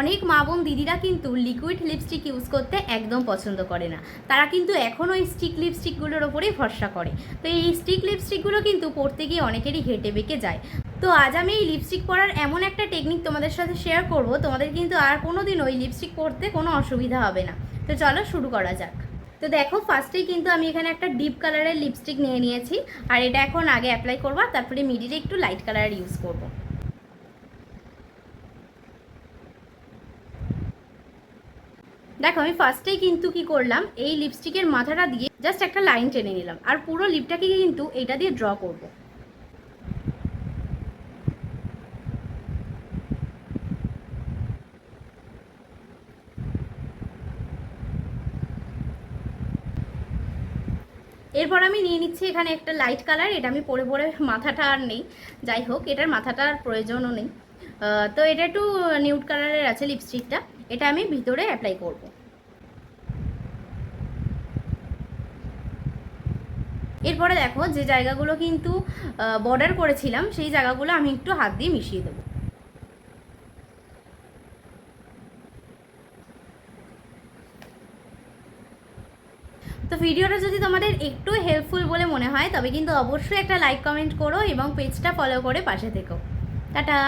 অনেক মা বোন দিদিরা কিন্তু লিকুইড লিপস্টিক ইউজ করতে একদম পছন্দ করে না। তারা কিন্তু এখনও এই স্টিক লিপস্টিকগুলোর ওপরেই ভরসা করে। তো এই স্টিক লিপস্টিকগুলো কিন্তু পরতে গিয়ে অনেকেরই হেঁটে বেঁকে যায়। তো আজ আমি এই লিপস্টিক পরার এমন একটা টেকনিক তোমাদের সাথে শেয়ার করব, তোমাদের কিন্তু আর কোনো দিন ওই লিপস্টিক পরতে কোনো অসুবিধা হবে না। তো চলো শুরু করা যাক। তো দেখো, ফার্স্টেই কিন্তু আমি এখানে একটা ডিপ কালারের লিপস্টিক নিয়ে নিয়েছি, আর এটা এখন আগে অ্যাপ্লাই করবো, তারপরে মিডিলে একটু লাইট কালার ইউজ করবো। দেখো, আমি ফার্স্টেই কিন্তু কি করলাম, এই লিপস্টিকের মাথাটা দিয়ে জাস্ট একটা লাইন টেনে নিলাম, আর পুরো লিপটাকে কিন্তু এইটা দিয়ে ড্র করব। এরপর আমি নিয়ে নিচ্ছি এখানে একটা লাইট কালার। এটা আমি পরে পরে মাথাটা আর নেই, যাই হোক এটার মাথাটা আর প্রয়োজনও নেই। তো এটা একটু নিউড কালারের আছে লিপস্টিকটা, এটা আমি ভিতরে অ্যাপ্লাই করব। এরপরে দেখো, যে জায়গাগুলো কিন্তু বর্ডার করেছিলাম সেই জায়গাগুলো আমি একটু হাত দিয়ে মিশিয়ে দেবো। তো ভিডিওটা যদি তোমাদের একটু হেল্পফুল বলে মনে হয় তবে কিন্তু অবশ্যই একটা লাইক কমেন্ট করো এবং পেজটা ফলো করে পাশে থেকো। টাটা।